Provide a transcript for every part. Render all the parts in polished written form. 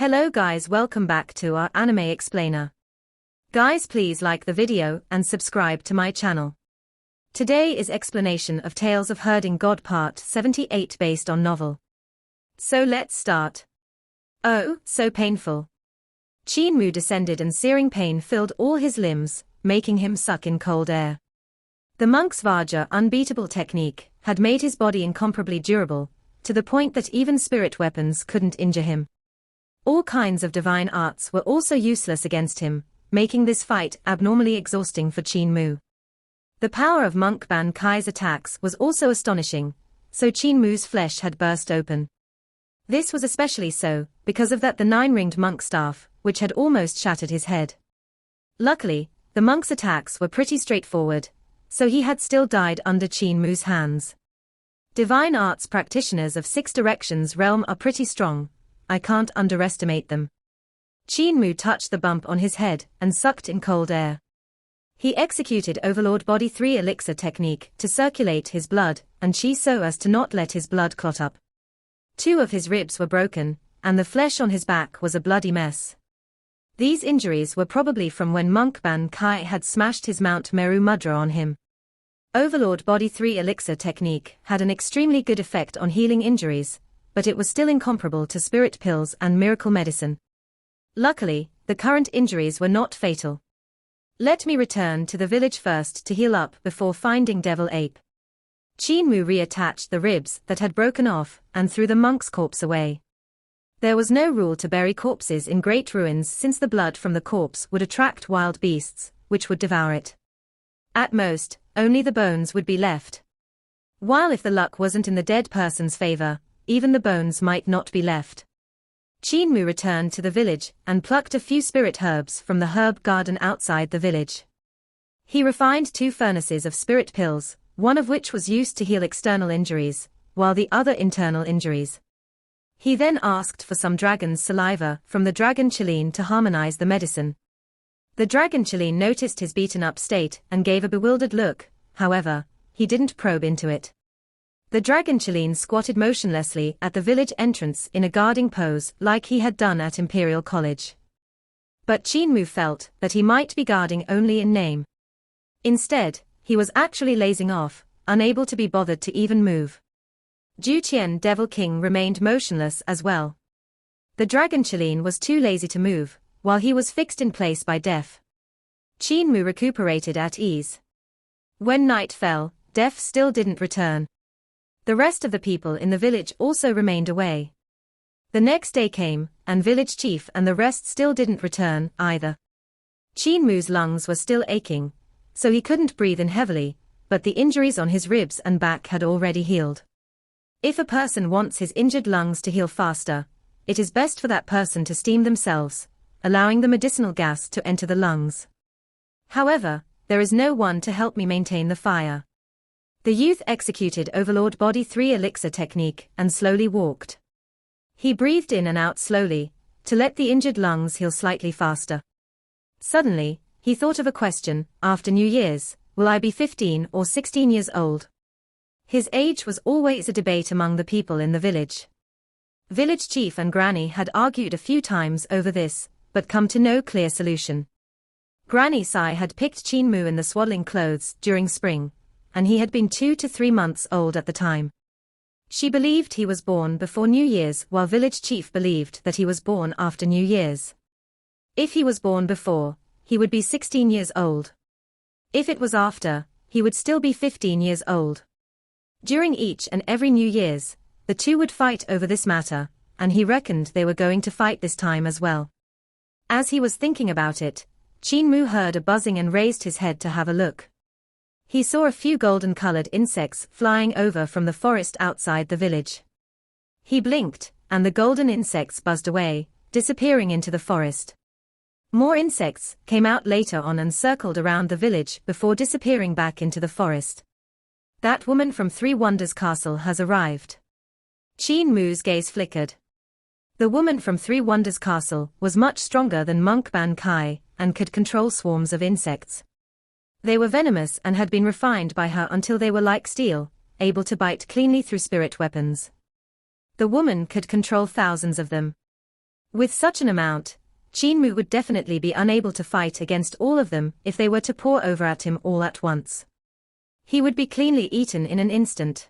Hello guys, welcome back to our anime explainer. Guys, please like the video and subscribe to my channel. Today is explanation of Tales of Herding God Part 78 based on novel. So let's start. Oh, so painful. Qin Mu descended and searing pain filled all his limbs, making him suck in cold air. The monk's Vajra unbeatable technique had made his body incomparably durable, to the point that even spirit weapons couldn't injure him. All kinds of divine arts were also useless against him, making this fight abnormally exhausting for Qin Mu. The power of Monk Ban Kai's attacks was also astonishing, so Qin Mu's flesh had burst open. This was especially so, because of the nine-ringed monk staff, which had almost shattered his head. Luckily, the monk's attacks were pretty straightforward, so he had still died under Qin Mu's hands. Divine arts practitioners of Six Directions realm are pretty strong. I can't underestimate them. Qin Mu touched the bump on his head and sucked in cold air. He executed Overlord Body 3 elixir technique to circulate his blood and chi so as to not let his blood clot up. 2 of his ribs were broken, and the flesh on his back was a bloody mess. These injuries were probably from when Monk Ban Kai had smashed his Mount Meru Mudra on him. Overlord Body 3 elixir technique had an extremely good effect on healing injuries, but it was still incomparable to spirit pills and miracle medicine. Luckily, the current injuries were not fatal. Let me return to the village first to heal up before finding Devil Ape. Qin Mu reattached the ribs that had broken off and threw the monk's corpse away. There was no rule to bury corpses in great ruins since the blood from the corpse would attract wild beasts, which would devour it. At most, only the bones would be left. While if the luck wasn't in the dead person's favor, even the bones might not be left. Qin Mu returned to the village and plucked a few spirit herbs from the herb garden outside the village. He refined 2 furnaces of spirit pills, one of which was used to heal external injuries, while the other internal injuries. He then asked for some dragon's saliva from the dragon Chileen to harmonize the medicine. The dragon Chileen noticed his beaten-up state and gave a bewildered look, however, he didn't probe into it. The dragon Chileen squatted motionlessly at the village entrance in a guarding pose like he had done at Imperial College. But Qin Mu felt that he might be guarding only in name. Instead, he was actually lazing off, unable to be bothered to even move. Juqian Devil King remained motionless as well. The dragon Chileen was too lazy to move, while he was fixed in place by Def. Qin Mu recuperated at ease. When night fell, Def still didn't return. The rest of the people in the village also remained away. The next day came, and village chief and the rest still didn't return, either. Qin Mu's lungs were still aching, so he couldn't breathe in heavily, but the injuries on his ribs and back had already healed. If a person wants his injured lungs to heal faster, it is best for that person to steam themselves, allowing the medicinal gas to enter the lungs. However, there is no one to help me maintain the fire. The youth executed Overlord Body 3 elixir technique and slowly walked. He breathed in and out slowly, to let the injured lungs heal slightly faster. Suddenly, he thought of a question: after New Year's, will I be 15 or 16 years old? His age was always a debate among the people in the village. Village chief and Granny had argued a few times over this, but come to no clear solution. Granny Sai had picked Qin Mu in the swaddling clothes during spring, and he had been 2 to 3 months old at the time. She believed he was born before New Year's, while village chief believed that he was born after New Year's. If he was born before, he would be 16 years old. If it was after, he would still be 15 years old. During each and every New Year's, the two would fight over this matter, and he reckoned they were going to fight this time as well. As he was thinking about it, Qin Mu heard a buzzing and raised his head to have a look. He saw a few golden-colored insects flying over from the forest outside the village. He blinked, and the golden insects buzzed away, disappearing into the forest. More insects came out later on and circled around the village before disappearing back into the forest. That woman from 3 Wonders Castle has arrived. Qin Mu's gaze flickered. The woman from 3 Wonders Castle was much stronger than Monk Ban Kai and could control swarms of insects. They were venomous and had been refined by her until they were like steel, able to bite cleanly through spirit weapons. The woman could control thousands of them. With such an amount, Qin Mu would definitely be unable to fight against all of them if they were to pour over at him all at once. He would be cleanly eaten in an instant.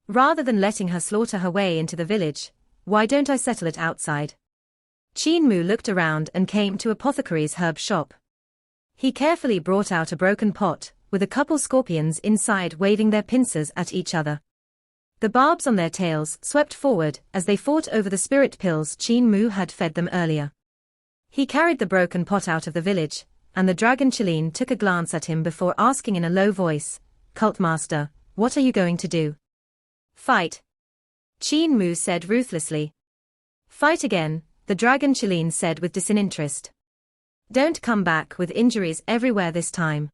Rather than letting her slaughter her way into the village, why don't I settle it outside? Qin Mu looked around and came to Apothecary's herb shop. He carefully brought out a broken pot, with a couple scorpions inside waving their pincers at each other. The barbs on their tails swept forward as they fought over the spirit pills Qin Mu had fed them earlier. He carried the broken pot out of the village, and the dragon Qilin took a glance at him before asking in a low voice, "Cult Master, what are you going to do?" "Fight," Qin Mu said ruthlessly. "Fight again," the dragon Qilin said with disinterest. "Don't come back with injuries everywhere this time."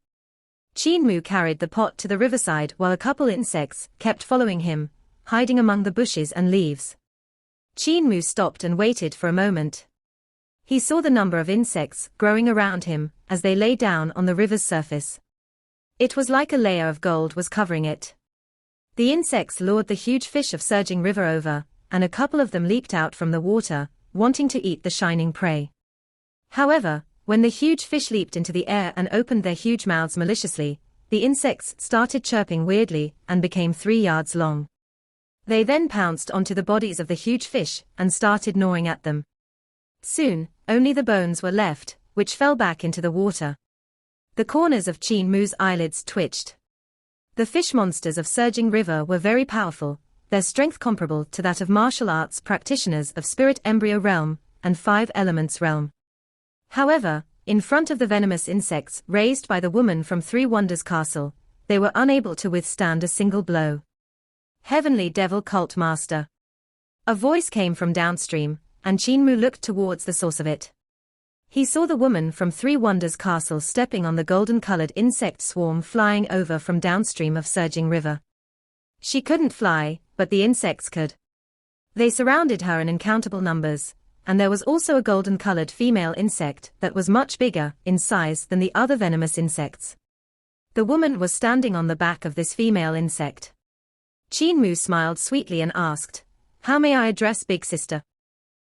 Qin Mu carried the pot to the riverside while a couple insects kept following him, hiding among the bushes and leaves. Qin Mu stopped and waited for a moment. He saw the number of insects growing around him as they lay down on the river's surface. It was like a layer of gold was covering it. The insects lured the huge fish of surging river over, and a couple of them leaped out from the water, wanting to eat the shining prey. However, when the huge fish leaped into the air and opened their huge mouths maliciously, the insects started chirping weirdly and became 3 yards long. They then pounced onto the bodies of the huge fish and started gnawing at them. Soon, only the bones were left, which fell back into the water. The corners of Qin Mu's eyelids twitched. The fish monsters of Surging River were very powerful, their strength comparable to that of martial arts practitioners of Spirit Embryo Realm and 5 Elements Realm. However, in front of the venomous insects raised by the woman from 3 Wonders Castle, they were unable to withstand a single blow. "Heavenly Devil Cult Master." A voice came from downstream, and Qin Mu looked towards the source of it. He saw the woman from 3 Wonders Castle stepping on the golden-colored insect swarm flying over from downstream of Surging River. She couldn't fly, but the insects could. They surrounded her in uncountable numbers, and there was also a golden-colored female insect that was much bigger in size than the other venomous insects. The woman was standing on the back of this female insect. Qin Mu smiled sweetly and asked, "How may I address Big Sister?"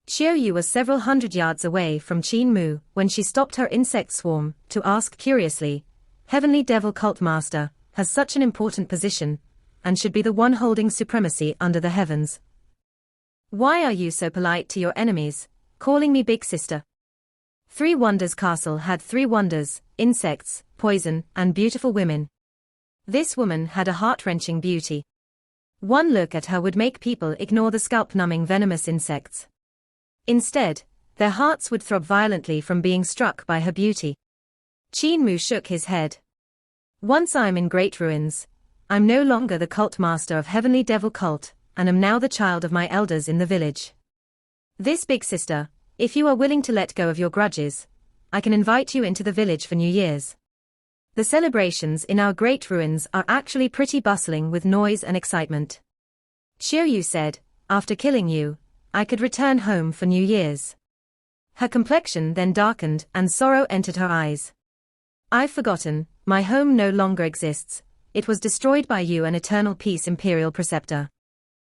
Xiaoyu was several hundred yards away from Qin Mu when she stopped her insect swarm to ask curiously, "Heavenly Devil Cult Master has such an important position, and should be the one holding supremacy under the heavens. Why are you so polite to your enemies, calling me Big Sister?" 3 Wonders Castle had 3 wonders, insects, poison, and beautiful women. This woman had a heart-wrenching beauty. One look at her would make people ignore the scalp-numbing venomous insects. Instead, their hearts would throb violently from being struck by her beauty. Qin Mu shook his head. "Once I'm in great ruins, I'm no longer the cult master of Heavenly Devil Cult, and am now the child of my elders in the village. This Big Sister, if you are willing to let go of your grudges, I can invite you into the village for New Year's. The celebrations in our great ruins are actually pretty bustling with noise and excitement. Xiaoyu said, after killing you, I could return home for New Year's." Her complexion then darkened and sorrow entered her eyes. "I've forgotten, my home no longer exists, it was destroyed by you and Eternal Peace Imperial Preceptor.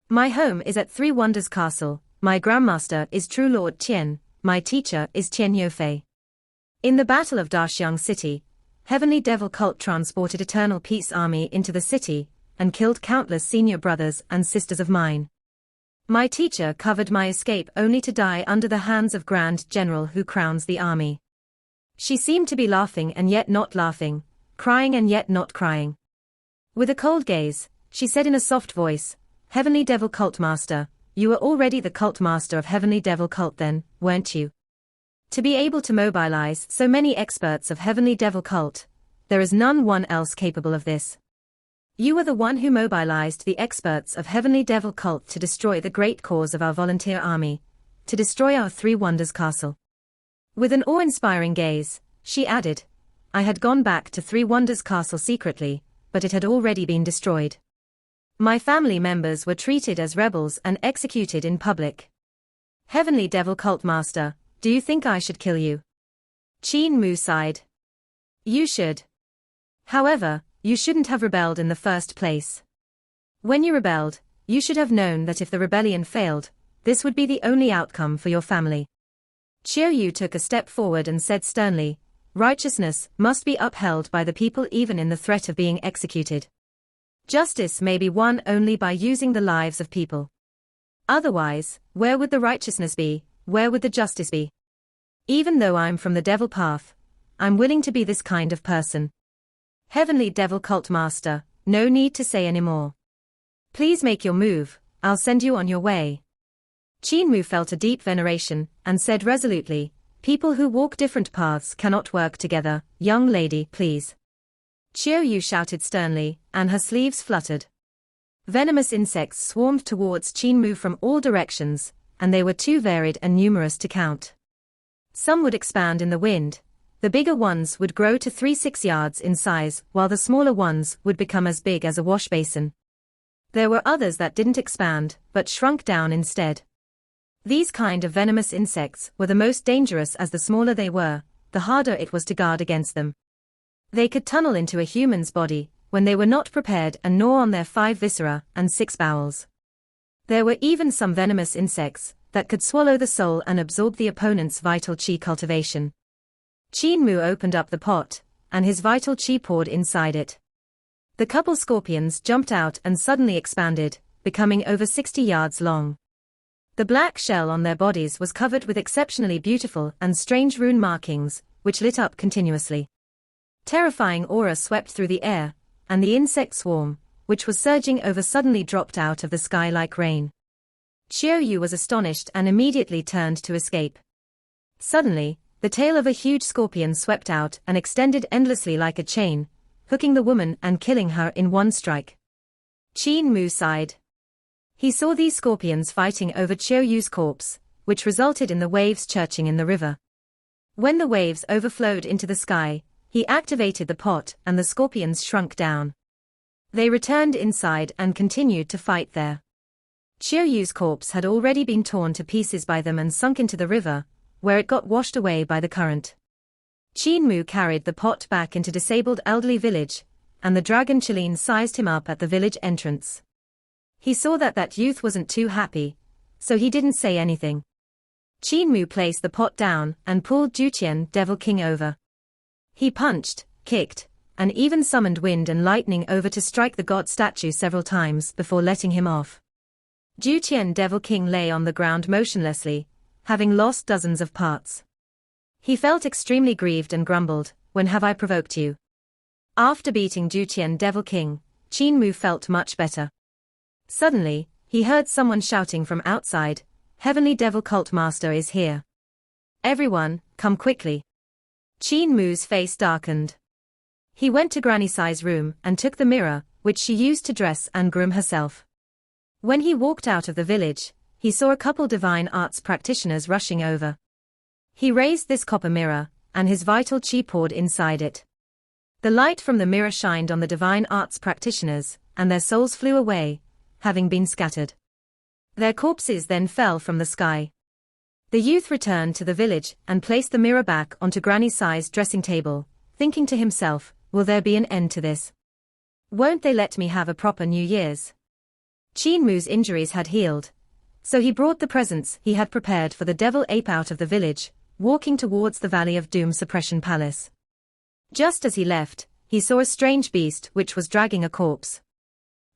My home is at 3 Wonders Castle, my Grandmaster is True Lord Tian, my teacher is Tian Yofei. In the Battle of Daxiang City, Heavenly Devil Cult transported Eternal Peace Army into the city, and killed countless senior brothers and sisters of mine. My teacher covered my escape only to die under the hands of Grand General who crowns the army." She seemed to be laughing and yet not laughing, crying and yet not crying. With a cold gaze, she said in a soft voice, "Heavenly Devil Cult Master, you were already the Cult Master of Heavenly Devil Cult then, weren't you? To be able to mobilize so many experts of Heavenly Devil Cult, there is none one else capable of this. You were the one who mobilized the experts of Heavenly Devil Cult to destroy the great cause of our volunteer army, to destroy our 3 Wonders Castle." With an awe-inspiring gaze, she added, "I had gone back to 3 Wonders Castle secretly, but it had already been destroyed. My family members were treated as rebels and executed in public. Heavenly Devil Cult Master, do you think I should kill you?" Qin Mu sighed. "You should. However, you shouldn't have rebelled in the first place. When you rebelled, you should have known that if the rebellion failed, this would be the only outcome for your family. Qiu took a step forward and said sternly, "Righteousness must be upheld by the people even in the threat of being executed. Justice may be won only by using the lives of people. Otherwise, where would the righteousness be, where would the justice be? Even though I'm from the devil path, I'm willing to be this kind of person. Heavenly Devil Cult Master, no need to say any more. Please make your move, I'll send you on your way." Qin Mu felt a deep veneration, and said resolutely, "People who walk different paths cannot work together, young lady, please." Qiu shouted sternly, and her sleeves fluttered. Venomous insects swarmed towards Qin Mu from all directions, and they were too varied and numerous to count. Some would expand in the wind. The bigger ones would grow to 3-6 yards in size, while the smaller ones would become as big as a wash basin. There were others that didn't expand, but shrunk down instead. These kind of venomous insects were the most dangerous, as the smaller they were, the harder it was to guard against them. They could tunnel into a human's body when they were not prepared and gnaw on their 5 viscera and 6 bowels. There were even some venomous insects that could swallow the soul and absorb the opponent's vital qi cultivation. Qin Mu opened up the pot, and his vital qi poured inside it. The couple scorpions jumped out and suddenly expanded, becoming over 60 yards long. The black shell on their bodies was covered with exceptionally beautiful and strange rune markings, which lit up continuously. Terrifying aura swept through the air, and the insect swarm, which was surging over, suddenly dropped out of the sky like rain. Qiu was astonished and immediately turned to escape. Suddenly, the tail of a huge scorpion swept out and extended endlessly like a chain, hooking the woman and killing her in one strike. Qin Mu sighed. He saw these scorpions fighting over Qiu's corpse, which resulted in the waves churching in the river. When the waves overflowed into the sky, he activated the pot and the scorpions shrunk down. They returned inside and continued to fight there. Qiu's corpse had already been torn to pieces by them and sunk into the river, where it got washed away by the current. Qin Mu carried the pot back into disabled elderly village, and the dragon Qilin sized him up at the village entrance. He saw that youth wasn't too happy, so he didn't say anything. Qin Mu placed the pot down and pulled Juqian Devil King over. He punched, kicked, and even summoned wind and lightning over to strike the god statue several times before letting him off. Juqian Devil King lay on the ground motionlessly, having lost dozens of parts. He felt extremely grieved and grumbled, "When have I provoked you?" After beating Juqian Devil King, Qin Mu felt much better. Suddenly, he heard someone shouting from outside, "Heavenly Devil Cult Master is here. Everyone, come quickly." Qin Mu's face darkened. He went to Granny Sai's room and took the mirror, which she used to dress and groom herself. When he walked out of the village, he saw a couple divine arts practitioners rushing over. He raised this copper mirror, and his vital qi poured inside it. The light from the mirror shined on the divine arts practitioners, and their souls flew away, having been scattered. Their corpses then fell from the sky. The youth returned to the village and placed the mirror back onto Granny Sai's dressing table, thinking to himself, "Will there be an end to this? Won't they let me have a proper New Year's?" Qin Mu's injuries had healed, so he brought the presents he had prepared for the devil ape out of the village, walking towards the Valley of Doom Suppression Palace. Just as he left, he saw a strange beast which was dragging a corpse.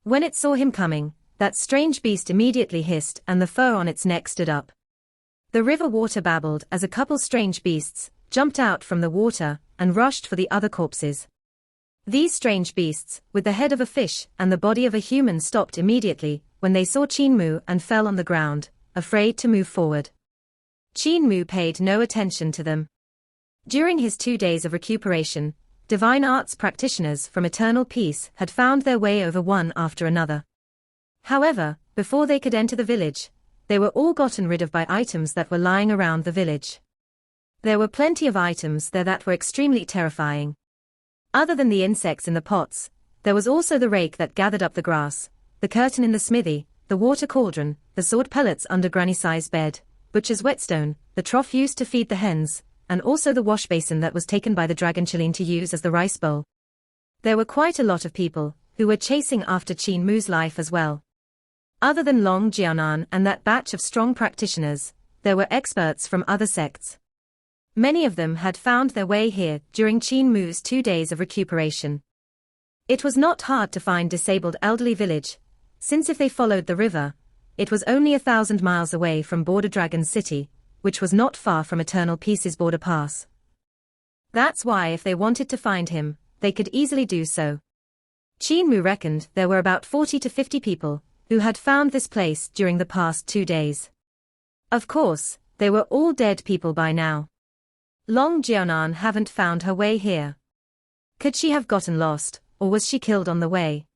When it saw him coming, that strange beast immediately hissed and the fur on its neck stood up. The river water babbled as a couple strange beasts jumped out from the water and rushed for the other corpses. These strange beasts, with the head of a fish and the body of a human, stopped immediately when they saw Qin Mu and fell on the ground, afraid to move forward. Qin Mu paid no attention to them. During his 2 days of recuperation, divine arts practitioners from Eternal Peace had found their way over one after another. However, before they could enter the village, they were all gotten rid of by items that were lying around the village. There were plenty of items there that were extremely terrifying. Other than the insects in the pots, there was also the rake that gathered up the grass, the curtain in the smithy, the water cauldron, the sword pellets under Granny Sai's bed, butcher's whetstone, the trough used to feed the hens, and also the wash basin that was taken by the dragon Qilin to use as the rice bowl. There were quite a lot of people who were chasing after Qin Mu's life as well. Other than Long Jianan and that batch of strong practitioners, there were experts from other sects. Many of them had found their way here during Qin Mu's 2 days of recuperation. It was not hard to find disabled elderly village, since if they followed the river, it was only 1,000 miles away from Border Dragon City, which was not far from Eternal Peace's border pass. That's why if they wanted to find him, they could easily do so. Qin Mu reckoned there were about 40 to 50 people who had found this place during the past 2 days. Of course, they were all dead people by now. Long Jianan haven't found her way here. Could she have gotten lost, or was she killed on the way?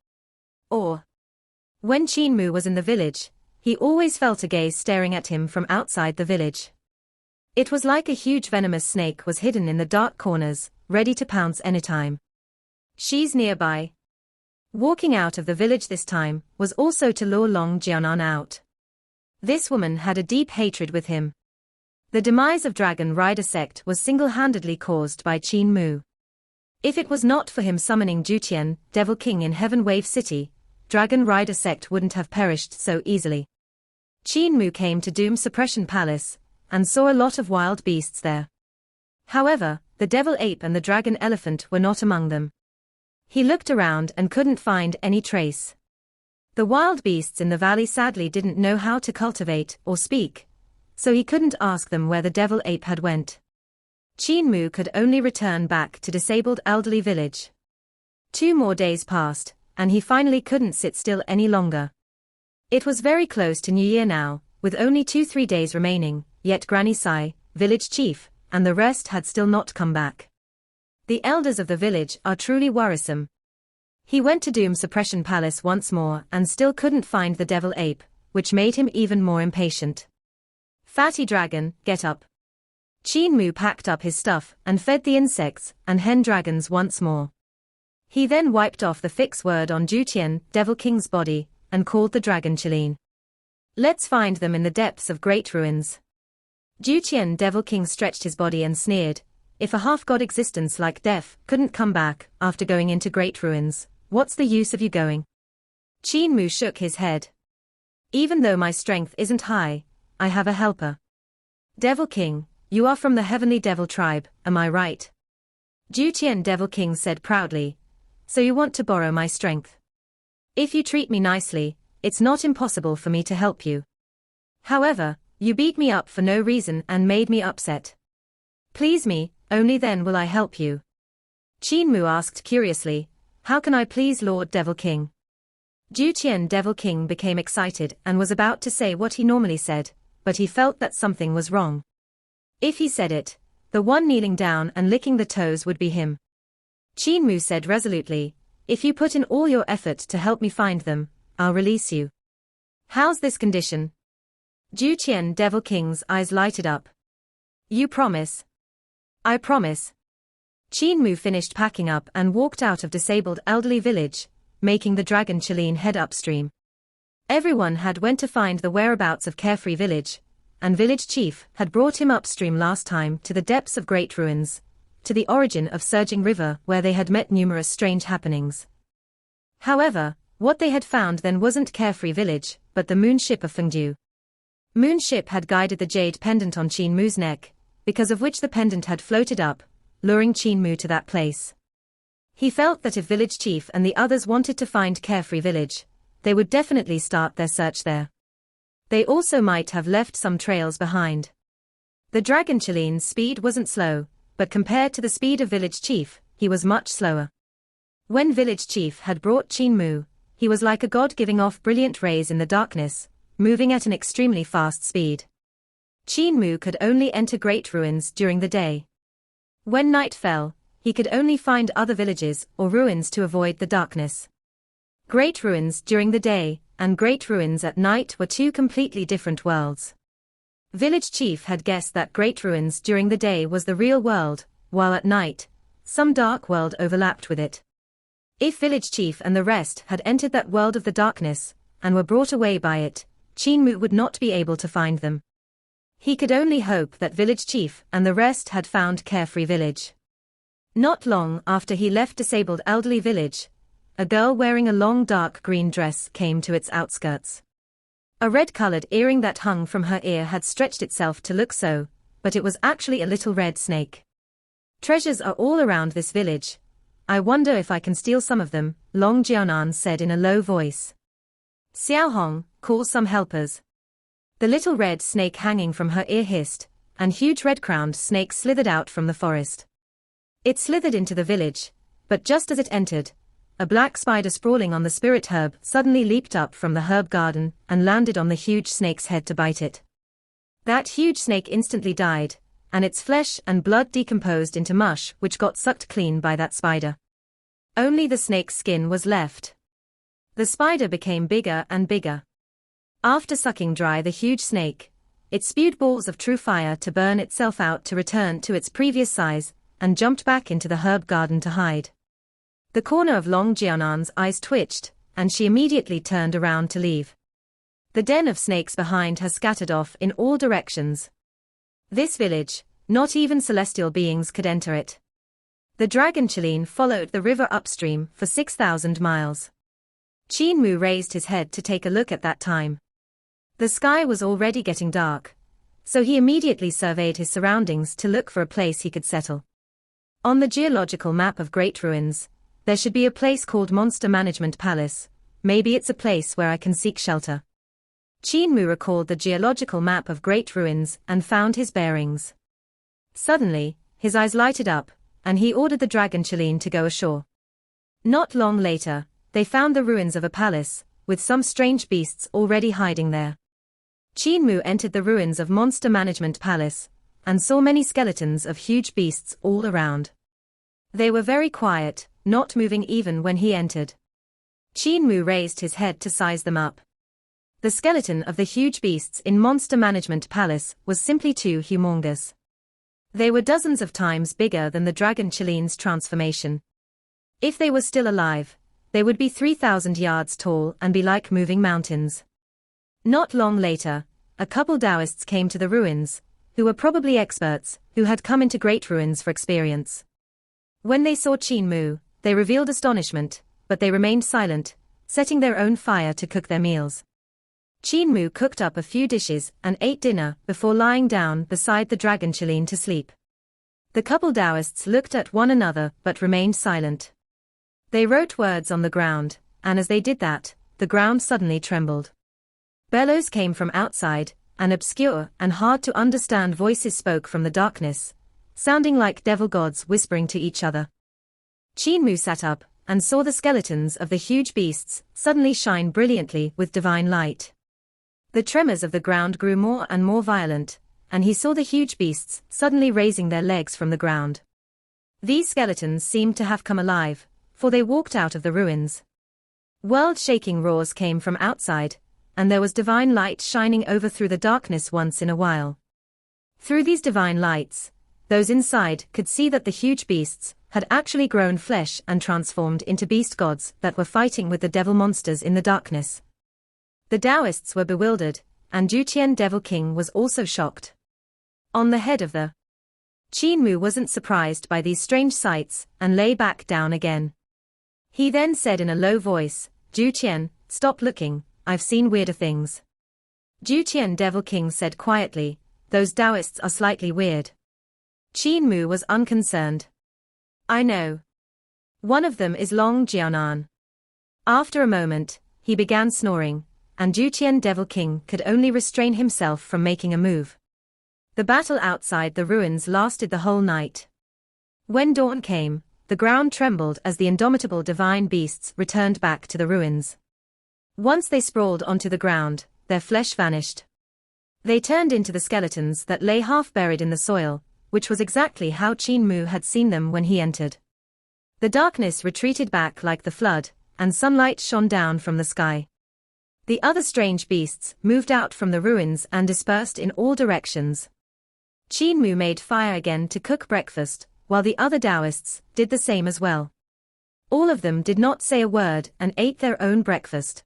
Or, when Qin Mu was in the village, he always felt a gaze staring at him from outside the village. It was like a huge venomous snake was hidden in the dark corners, ready to pounce anytime. She's nearby. Walking out of the village this time was also to lure Long Jianan out. This woman had a deep hatred with him. The demise of Dragon Rider sect was single-handedly caused by Qin Mu. If it was not for him summoning Jutian, Devil King in Heaven Wave City, Dragon Rider sect wouldn't have perished so easily. Qin Mu came to Doom Suppression Palace, and saw a lot of wild beasts there. However, the devil ape and the dragon elephant were not among them. He looked around and couldn't find any trace. The wild beasts in the valley sadly didn't know how to cultivate or speak, so he couldn't ask them where the devil ape had went. Qin Mu could only return back to disabled elderly village. 2 more days passed, and he finally couldn't sit still any longer. It was very close to New Year now, with only 2-3 days remaining, yet Granny Sai, village chief, and the rest had still not come back. The elders of the village are truly worrisome. He went to Doom Suppression Palace once more and still couldn't find the devil ape, which made him even more impatient. Fatty dragon, get up. Qin Mu packed up his stuff and fed the insects and hen dragons once more. He then wiped off the fix word on Jutian, Devil King's body, and called the dragon Qilin. Let's find them in the depths of great ruins. Jutian Devil King stretched his body and sneered, if a half-god existence like Def couldn't come back after going into great ruins, what's the use of you going? Qin Mu shook his head. Even though my strength isn't high, I have a helper. Devil King, you are from the Heavenly Devil tribe, am I right? Jutian Devil King said proudly, so you want to borrow my strength? If you treat me nicely, it's not impossible for me to help you. However, you beat me up for no reason and made me upset. Please me, only then will I help you. Qin Mu asked curiously, how can I please Lord Devil King? Jutian Devil King became excited and was about to say what he normally said, but he felt that something was wrong. If he said it, the one kneeling down and licking the toes would be him. Qin Mu said resolutely, if you put in all your effort to help me find them, I'll release you. How's this condition? Jutian Devil King's eyes lighted up. You promise? I promise. Qin Mu finished packing up and walked out of disabled elderly village, making the dragon Qilin head upstream. Everyone had went to find the whereabouts of Carefree Village, and village chief had brought him upstream last time to the depths of great ruins, to the origin of Surging River where they had met numerous strange happenings. However, what they had found then wasn't Carefree Village, but the moon ship of Fengdu. Moon ship had guided the jade pendant on Qin Mu's neck, because of which the pendant had floated up, luring Qin Mu to that place. He felt that if village chief and the others wanted to find Carefree Village, they would definitely start their search there. They also might have left some trails behind. The dragon Qilin's speed wasn't slow, but compared to the speed of village chief, he was much slower. When village chief had brought Qin Mu, he was like a god giving off brilliant rays in the darkness, moving at an extremely fast speed. Qin Mu could only enter great ruins during the day. When night fell, he could only find other villages or ruins to avoid the darkness. Great ruins during the day, and great ruins at night were 2 completely different worlds. Village chief had guessed that great ruins during the day was the real world, while at night, some dark world overlapped with it. If village chief and the rest had entered that world of the darkness, and were brought away by it, Qin Mu would not be able to find them. He could only hope that village chief and the rest had found Carefree Village. Not long after he left disabled elderly village, a girl wearing a long dark green dress came to its outskirts. A red-colored earring that hung from her ear had stretched itself to look so, but it was actually a little red snake. Treasures are all around this village. I wonder if I can steal some of them, Long Jianan said in a low voice. Xiao Hong, call some helpers. The little red snake hanging from her ear hissed, and huge red-crowned snakes slithered out from the forest. It slithered into the village, but just as it entered, a black spider sprawling on the spirit herb suddenly leaped up from the herb garden and landed on the huge snake's head to bite it. That huge snake instantly died, and its flesh and blood decomposed into mush which got sucked clean by that spider. Only the snake's skin was left. The spider became bigger and bigger. After sucking dry the huge snake, it spewed balls of true fire to burn itself out to return to its previous size, and jumped back into the herb garden to hide. The corner of Long Jianan's eyes twitched, and she immediately turned around to leave. The den of snakes behind her scattered off in all directions. This village, not even celestial beings could enter it. The dragon Qin followed the river upstream for 6,000 miles. Qin Mu raised his head to take a look at that time. The sky was already getting dark, so he immediately surveyed his surroundings to look for a place he could settle. On the geological map of Great Ruins, there should be a place called Monster Management Palace. Maybe it's a place where I can seek shelter. Qin Mu recalled the geological map of Great Ruins and found his bearings. Suddenly, his eyes lighted up, and he ordered the dragon Qin to go ashore. Not long later, they found the ruins of a palace, with some strange beasts already hiding there. Qin Mu entered the ruins of Monster Management Palace, and saw many skeletons of huge beasts all around. They were very quiet, not moving even when he entered. Qin Mu raised his head to size them up. The skeleton of the huge beasts in Monster Management Palace was simply too humongous. They were dozens of times bigger than the dragon Qilin's transformation. If they were still alive, they would be 3,000 yards tall and be like moving mountains. Not long later, a couple Taoists came to the ruins, who were probably experts, who had come into Great Ruins for experience. When they saw Qin Mu, they revealed astonishment, but they remained silent, setting their own fire to cook their meals. Qin Mu cooked up a few dishes and ate dinner before lying down beside the dragon Qilin to sleep. The couple Taoists looked at one another but remained silent. They wrote words on the ground, and as they did that, the ground suddenly trembled. Bellows came from outside, and obscure and hard to understand voices spoke from the darkness, sounding like devil gods whispering to each other. Qin Mu sat up, and saw the skeletons of the huge beasts suddenly shine brilliantly with divine light. The tremors of the ground grew more and more violent, and he saw the huge beasts suddenly raising their legs from the ground. These skeletons seemed to have come alive, for they walked out of the ruins. World-shaking roars came from outside, and there was divine light shining over through the darkness once in a while. Through these divine lights, those inside could see that the huge beasts had actually grown flesh and transformed into beast gods that were fighting with the devil monsters in the darkness. The Taoists were bewildered, and Juqian Devil King was also shocked. On the head of the Qin Mu wasn't surprised by these strange sights and lay back down again. He then said in a low voice, Juqian, stop looking, I've seen weirder things. Juqian Devil King said quietly, those Taoists are slightly weird. Qin Mu was unconcerned. I know. One of them is Long Jianan. After a moment, he began snoring, and Juqian Devil King could only restrain himself from making a move. The battle outside the ruins lasted the whole night. When dawn came, the ground trembled as the indomitable divine beasts returned back to the ruins. Once they sprawled onto the ground, their flesh vanished. They turned into the skeletons that lay half buried in the soil, which was exactly how Qin Mu had seen them when he entered. The darkness retreated back like the flood, and sunlight shone down from the sky. The other strange beasts moved out from the ruins and dispersed in all directions. Qin Mu made fire again to cook breakfast, while the other Taoists did the same as well. All of them did not say a word and ate their own breakfast.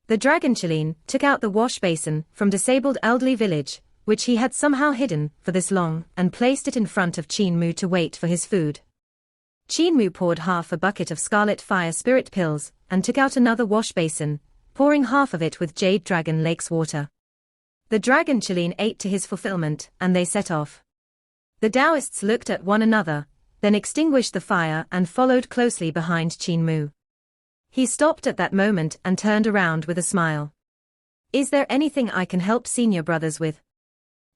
The dragon Qilin took out the wash basin from disabled elderly village, which he had somehow hidden for this long, and placed it in front of Qin Mu to wait for his food. Qin Mu poured half a bucket of scarlet fire spirit pills, and took out another wash basin, pouring half of it with Jade Dragon Lake's water. The dragon Qin ate to his fulfillment, and they set off. The Taoists looked at one another, then extinguished the fire and followed closely behind Qin Mu. He stopped at that moment and turned around with a smile. "Is there anything I can help senior brothers with?"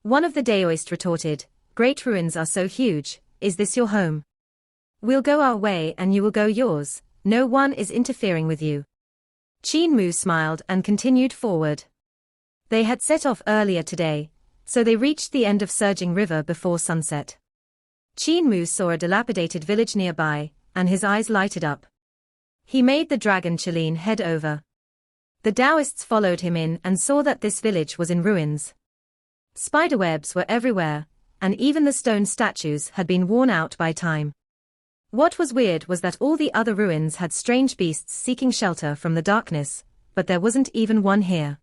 One of the Taoists retorted, "Great ruins are so huge, is this your home? We'll go our way and you will go yours, no one is interfering with you." Qin Mu smiled and continued forward. They had set off earlier today, so they reached the end of Surging River before sunset. Qin Mu saw a dilapidated village nearby, and his eyes lighted up. He made the dragon Qin head over. The Taoists followed him in and saw that this village was in ruins. Spiderwebs were everywhere, and even the stone statues had been worn out by time. What was weird was that all the other ruins had strange beasts seeking shelter from the darkness, but there wasn't even one here.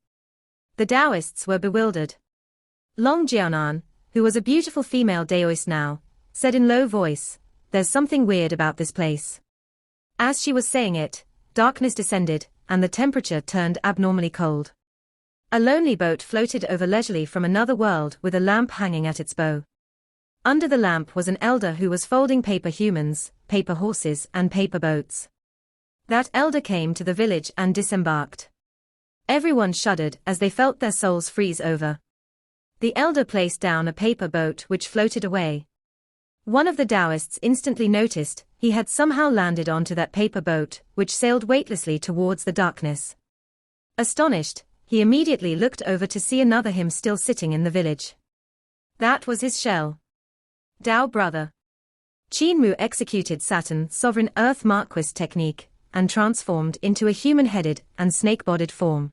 The Taoists were bewildered. Long Jianan, who was a beautiful female Taoist now, said in low voice, "There's something weird about this place." As she was saying it, darkness descended, and the temperature turned abnormally cold. A lonely boat floated over leisurely from another world with a lamp hanging at its bow. Under the lamp was an elder who was folding paper humans, paper horses and paper boats. That elder came to the village and disembarked. Everyone shuddered as they felt their souls freeze over. The elder placed down a paper boat which floated away. One of the Taoists instantly noticed he had somehow landed onto that paper boat, which sailed weightlessly towards the darkness. Astonished, he immediately looked over to see another him still sitting in the village. That was his shell. Tao brother. Qin Mu executed Saturn Sovereign Earth Marquis technique, and transformed into a human-headed and snake-bodied form.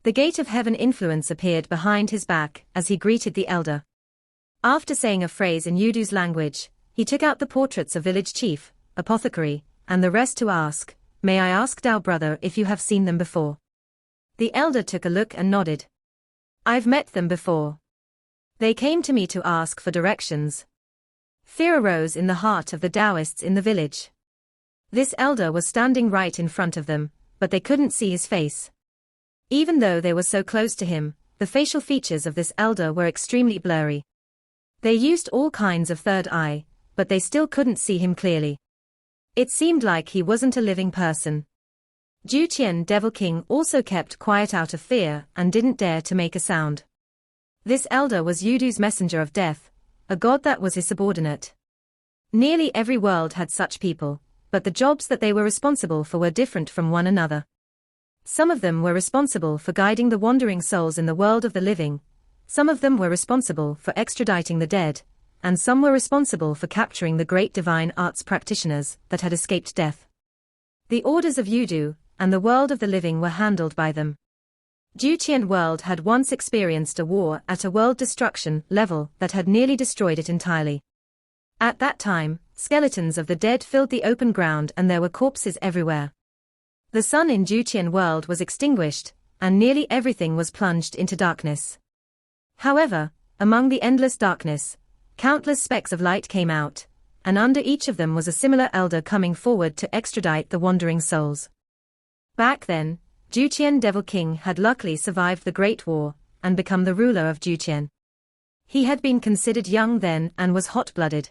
The gate of heaven influence appeared behind his back as he greeted the elder. After saying a phrase in Yudu's language, he took out the portraits of village chief, Apothecary, and the rest to ask, "May I ask Tao brother if you have seen them before?" The elder took a look and nodded. "I've met them before. They came to me to ask for directions." Fear arose in the heart of the Taoists in the village. This elder was standing right in front of them, but they couldn't see his face. Even though they were so close to him, the facial features of this elder were extremely blurry. They used all kinds of third eye, but they still couldn't see him clearly. It seemed like he wasn't a living person. Juqian Devil King also kept quiet out of fear and didn't dare to make a sound. This elder was Yudu's messenger of death, a god that was his subordinate. Nearly every world had such people, but the jobs that they were responsible for were different from one another. Some of them were responsible for guiding the wandering souls in the world of the living, some of them were responsible for extraditing the dead, and some were responsible for capturing the great divine arts practitioners that had escaped death. The orders of Yudu and the world of the living were handled by them. Juqian world had once experienced a war at a world destruction level that had nearly destroyed it entirely. At that time, skeletons of the dead filled the open ground and there were corpses everywhere. The sun in Juqian world was extinguished, and nearly everything was plunged into darkness. However, among the endless darkness, countless specks of light came out, and under each of them was a similar elder coming forward to extradite the wandering souls. Back then, Juqian Devil King had luckily survived the Great War, and become the ruler of Juqian. He had been considered young then and was hot-blooded.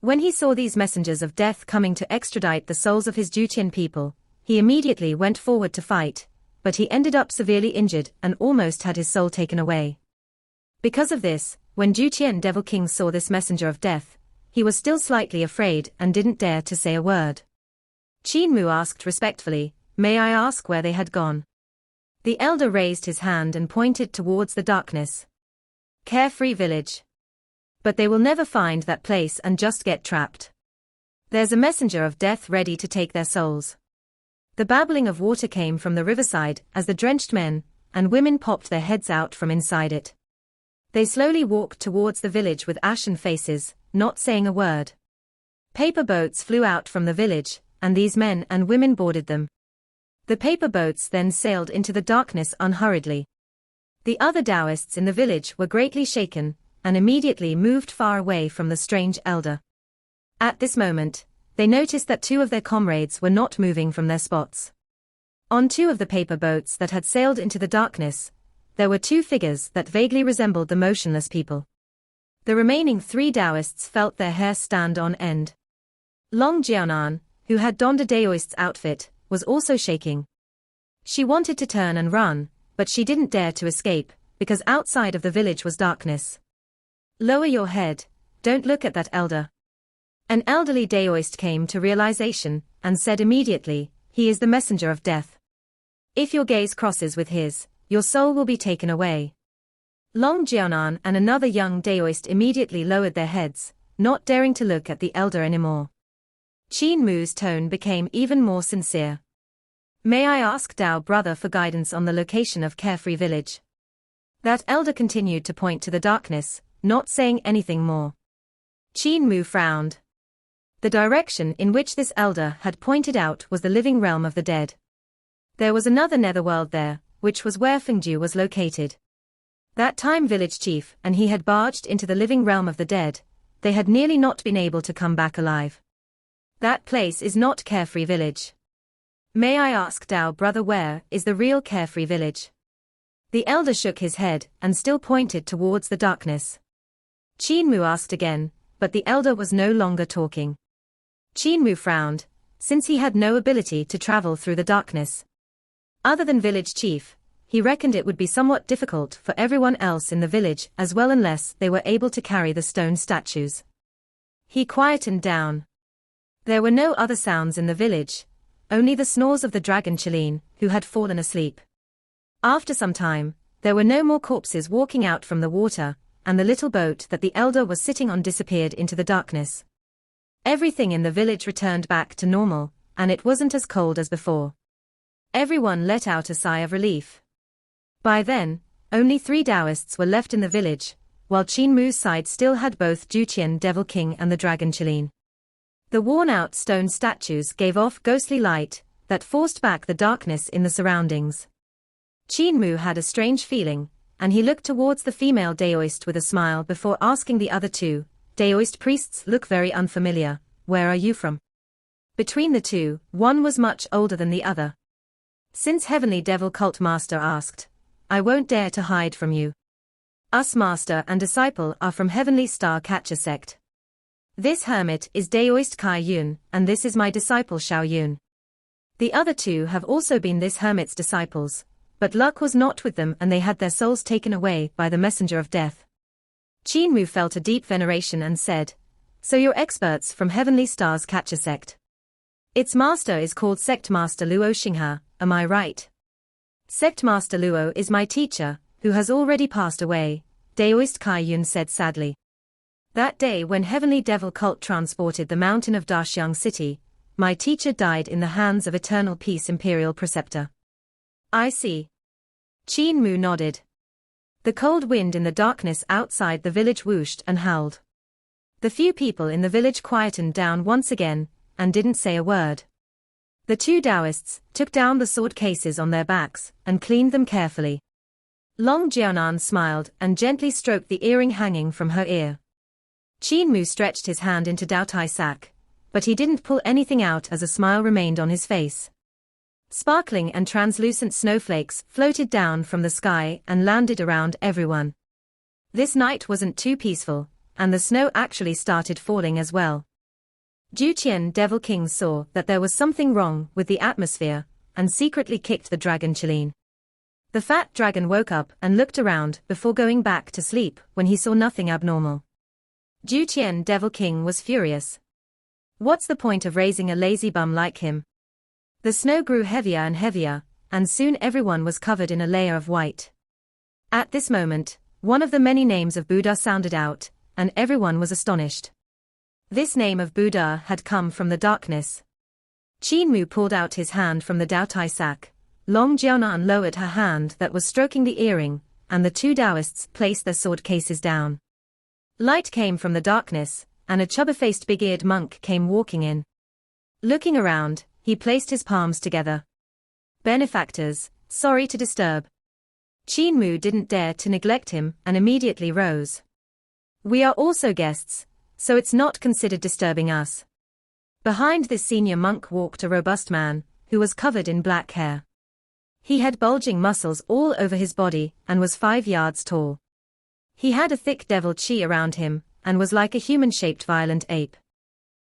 When he saw these messengers of death coming to extradite the souls of his Juqian people, he immediately went forward to fight, but he ended up severely injured and almost had his soul taken away. Because of this, when Juqian Devil King saw this messenger of death, he was still slightly afraid and didn't dare to say a word. Qin Mu asked respectfully, "May I ask where they had gone?" The elder raised his hand and pointed towards the darkness. "Carefree village. But they will never find that place and just get trapped. There's a messenger of death ready to take their souls." The babbling of water came from the riverside as the drenched men and women popped their heads out from inside it. They slowly walked towards the village with ashen faces, not saying a word. Paper boats flew out from the village, and these men and women boarded them. The paper boats then sailed into the darkness unhurriedly. The other Taoists in the village were greatly shaken, and immediately moved far away from the strange elder. At this moment, they noticed that two of their comrades were not moving from their spots. On two of the paper boats that had sailed into the darkness, there were two figures that vaguely resembled the motionless people. The remaining three Taoists felt their hair stand on end. Long Jianan, who had donned a Daoist's outfit, was also shaking. She wanted to turn and run, but she didn't dare to escape, because outside of the village was darkness. Lower your head, don't look at that elder. An elderly Daoist came to realization, and said immediately, he is the messenger of death. If your gaze crosses with his, your soul will be taken away. Long Jianan and another young Daoist immediately lowered their heads, not daring to look at the elder anymore. Qin Mu's tone became even more sincere. May I ask Dao brother for guidance on the location of Carefree Village? That elder continued to point to the darkness, not saying anything more. Qin Mu frowned. The direction in which this elder had pointed out was the living realm of the dead. There was another netherworld there, which was where Fengju was located. That time village chief and he had barged into the living realm of the dead, they had nearly not been able to come back alive. That place is not Carefree Village. May I ask Dao brother where is the real Carefree Village? The elder shook his head and still pointed towards the darkness. Qin Mu asked again, but the elder was no longer talking. Qin Mu frowned, since he had no ability to travel through the darkness. Other than village chief, he reckoned it would be somewhat difficult for everyone else in the village as well unless they were able to carry the stone statues. He quietened down. There were no other sounds in the village, only the snores of the dragon Qilin, who had fallen asleep. After some time, there were no more corpses walking out from the water, and the little boat that the elder was sitting on disappeared into the darkness. Everything in the village returned back to normal, and it wasn't as cold as before. Everyone let out a sigh of relief. By then, only 3 Taoists were left in the village, while Qin Mu's side still had both Juqian Devil King and the Dragon Qilin. The worn-out stone statues gave off ghostly light that forced back the darkness in the surroundings. Qin Mu had a strange feeling, and he looked towards the female Daoist with a smile before asking the other two, Daoist priests look very unfamiliar, where are you from? Between the two, one was much older than the other. Since Heavenly Devil Cult Master asked, I won't dare to hide from you. Us master and disciple are from Heavenly Star Catcher sect. This hermit is Daoist Kai Yun, and this is my disciple Xiao Yun. The other two have also been this hermit's disciples, but luck was not with them and they had their souls taken away by the messenger of death. Qin Mu felt a deep veneration and said, so you're experts from Heavenly Star's Catcher sect. Its master is called Sect Master Luo Xinghe, am I right? Sect Master Luo is my teacher, who has already passed away, Daoist Kai Yun said sadly. That day when Heavenly Devil Cult transported the mountain of Daxiang City, my teacher died in the hands of Eternal Peace Imperial Preceptor. I see. Qin Mu nodded. The cold wind in the darkness outside the village whooshed and howled. The few people in the village quietened down once again, and didn't say a word. The 2 Taoists took down the sword cases on their backs, and cleaned them carefully. Long Jianan smiled and gently stroked the earring hanging from her ear. Qin Mu stretched his hand into Dao Tai sack, but he didn't pull anything out as a smile remained on his face. Sparkling and translucent snowflakes floated down from the sky and landed around everyone. This night wasn't too peaceful, and the snow actually started falling as well. Juqian Devil King saw that there was something wrong with the atmosphere, and secretly kicked the dragon Qilin. The fat dragon woke up and looked around before going back to sleep when he saw nothing abnormal. Juqian Devil King was furious. What's the point of raising a lazy bum like him? The snow grew heavier and heavier, and soon everyone was covered in a layer of white. At this moment, one of the many names of Buddha sounded out, and everyone was astonished. This name of Buddha had come from the darkness. Qin Mu pulled out his hand from the Dao Tai sack, Long Jianan lowered her hand that was stroking the earring, and the 2 Taoists placed their sword cases down. Light came from the darkness, and a chubby-faced big-eared monk came walking in. Looking around, he placed his palms together. Benefactors, sorry to disturb. Qin Mu didn't dare to neglect him and immediately rose. We are also guests, so it's not considered disturbing us. Behind this senior monk walked a robust man, who was covered in black hair. He had bulging muscles all over his body and was 5 yards tall. He had a thick devil chi around him and was like a human-shaped violent ape.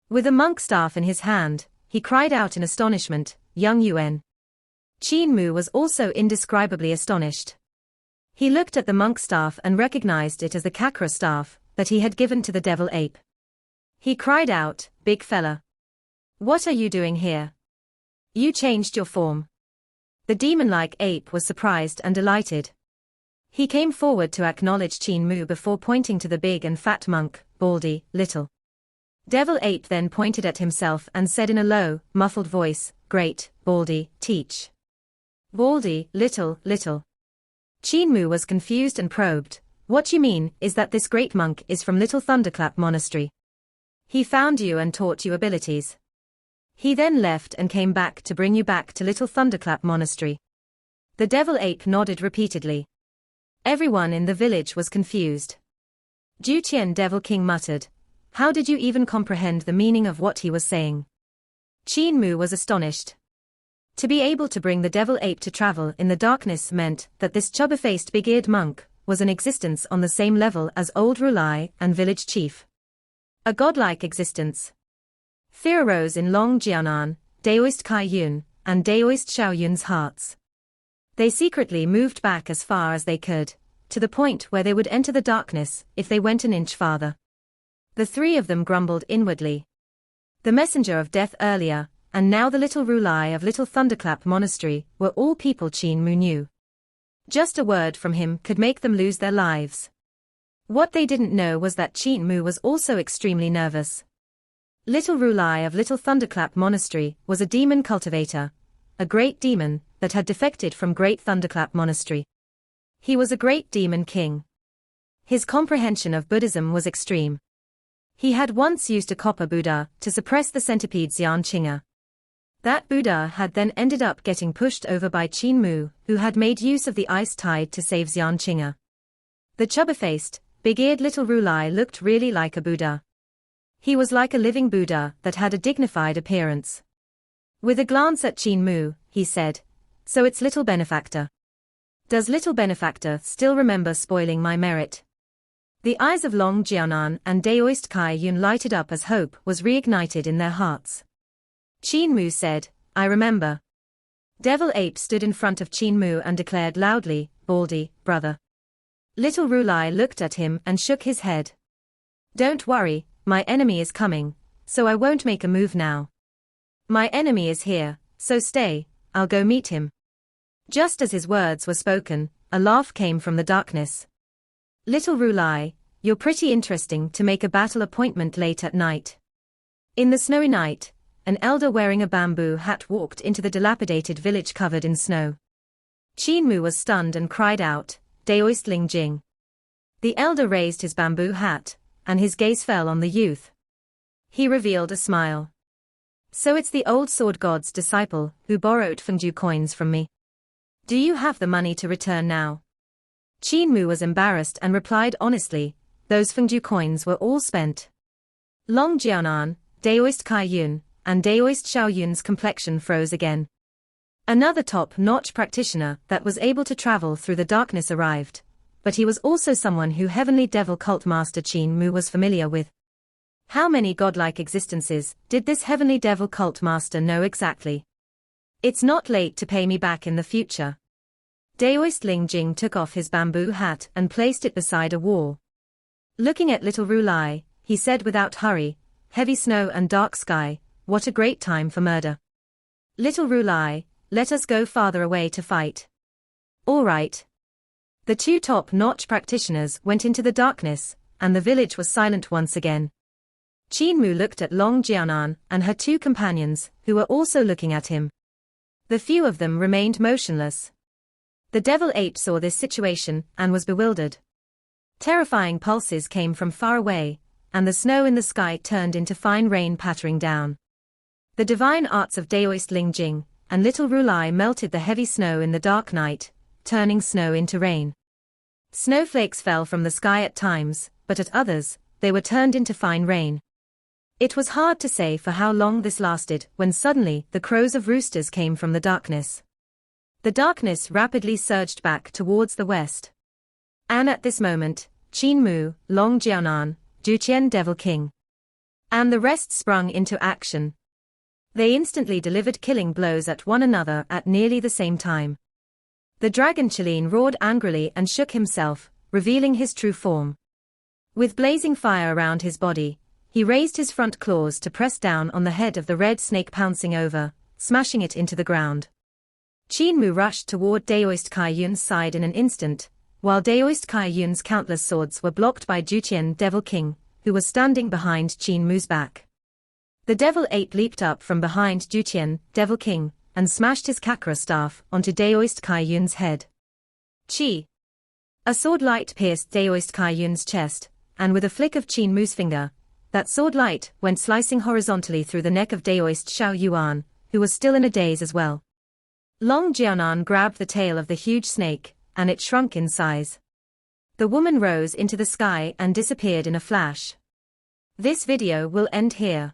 With a monk staff in his hand, he cried out in astonishment, "Young Yuan." Qin Mu was also indescribably astonished. He looked at the monk staff and recognized it as the Kakra staff that he had given to the devil ape. He cried out, "Big fella. What are you doing here? You changed your form." The demon-like ape was surprised and delighted. He came forward to acknowledge Qin Mu before pointing to the big and fat monk, Baldy, little. Devil ape then pointed at himself and said in a low, muffled voice, "Great, Baldy, teach." Baldy, little. Qin Mu was confused and probed. "What you mean is that this great monk is from Little Thunderclap Monastery. He found you and taught you abilities. He then left and came back to bring you back to Little Thunderclap Monastery." The devil ape nodded repeatedly. Everyone in the village was confused. Jutian Devil King muttered, "How did you even comprehend the meaning of what he was saying?" Qin Mu was astonished. To be able to bring the devil ape to travel in the darkness meant that this chubby-faced big-eared monk was an existence on the same level as old Rulai and village chief. A godlike existence. Fear arose in Long Jianan, Daoist Kai Yun, and Daoist Xiao Yun's hearts. They secretly moved back as far as they could, to the point where they would enter the darkness if they went an inch farther. The 3 of them grumbled inwardly. The messenger of death earlier, and now the little Rulai of Little Thunderclap Monastery, were all people Qin Mu knew. Just a word from him could make them lose their lives. What they didn't know was that Qin Mu was also extremely nervous. Little Rulai of Little Thunderclap Monastery was a demon cultivator, a great demon that had defected from Great Thunderclap Monastery. He was a great demon king. His comprehension of Buddhism was extreme. He had once used a copper Buddha to suppress the centipede Xian Qing'er. That Buddha had then ended up getting pushed over by Qin Mu, who had made use of the ice tide to save Xian Qing'er. The chubby-faced, big-eared little Rulai looked really like a Buddha. He was like a living Buddha that had a dignified appearance. With a glance at Qin Mu, he said, "So it's Little Benefactor. Does Little Benefactor still remember spoiling my merit?" The eyes of Long Jianan and Daoist Kai Yun lighted up as hope was reignited in their hearts. Qin Mu said, "I remember." Devil Ape stood in front of Qin Mu and declared loudly, "Baldy, brother." Little Rulai looked at him and shook his head. "Don't worry, my enemy is coming, so I won't make a move now. My enemy is here, so stay, I'll go meet him." Just as his words were spoken, a laugh came from the darkness. "Little Rulai, you're pretty interesting to make a battle appointment late at night." In the snowy night, an elder wearing a bamboo hat walked into the dilapidated village covered in snow. Qin Mu was stunned and cried out, "Daoist Ling Jing." The elder raised his bamboo hat, and his gaze fell on the youth. He revealed a smile. "So it's the old sword god's disciple who borrowed Fengdu coins from me. Do you have the money to return now?" Qin Mu was embarrassed and replied honestly, "Those Fengdu coins were all spent." Long Jianan, Daoist Kai Yun, and Daoist Xiao Yun's complexion froze again. Another top-notch practitioner that was able to travel through the darkness arrived, but he was also someone who Heavenly Devil Cult Master Qin Mu was familiar with. How many godlike existences did this Heavenly Devil Cult Master know exactly? "It's not late to pay me back in the future." Daoist Ling Jing took off his bamboo hat and placed it beside a wall. Looking at Little Rulai, he said without hurry, "Heavy snow and dark sky, what a great time for murder. Little Rulai, let us go farther away to fight." "All right." The 2 top-notch practitioners went into the darkness, and the village was silent once again. Qin Mu looked at Long Jianan and her 2 companions, who were also looking at him. The few of them remained motionless. The devil ape saw this situation and was bewildered. Terrifying pulses came from far away, and the snow in the sky turned into fine rain pattering down. The divine arts of Daoist Ling Jing and Little Rulai melted the heavy snow in the dark night, turning snow into rain. Snowflakes fell from the sky at times, but at others, they were turned into fine rain. It was hard to say for how long this lasted when suddenly the crows of roosters came from the darkness. The darkness rapidly surged back towards the west. And at this moment, Qin Mu, Long Jianan, Juqian Devil King, and the rest sprung into action. They instantly delivered killing blows at one another at nearly the same time. The dragon Qilin roared angrily and shook himself, revealing his true form. With blazing fire around his body, he raised his front claws to press down on the head of the red snake, pouncing over, smashing it into the ground. Qin Mu rushed toward Daoist Kaiyun's side in an instant, while Daoist Kaiyun's countless swords were blocked by Juqian Devil King, who was standing behind Qin Mu's back. The devil ape leaped up from behind Juqian Devil King, and smashed his Kakra staff onto Daoist Kaiyun's head. Chi! A sword light pierced Daoist Kaiyun's chest, and with a flick of Qin Mu's finger, that sword light went slicing horizontally through the neck of Daoist Xiao Yuan, who was still in a daze as well. Long Jianan grabbed the tail of the huge snake, and it shrunk in size. The woman rose into the sky and disappeared in a flash. This video will end here.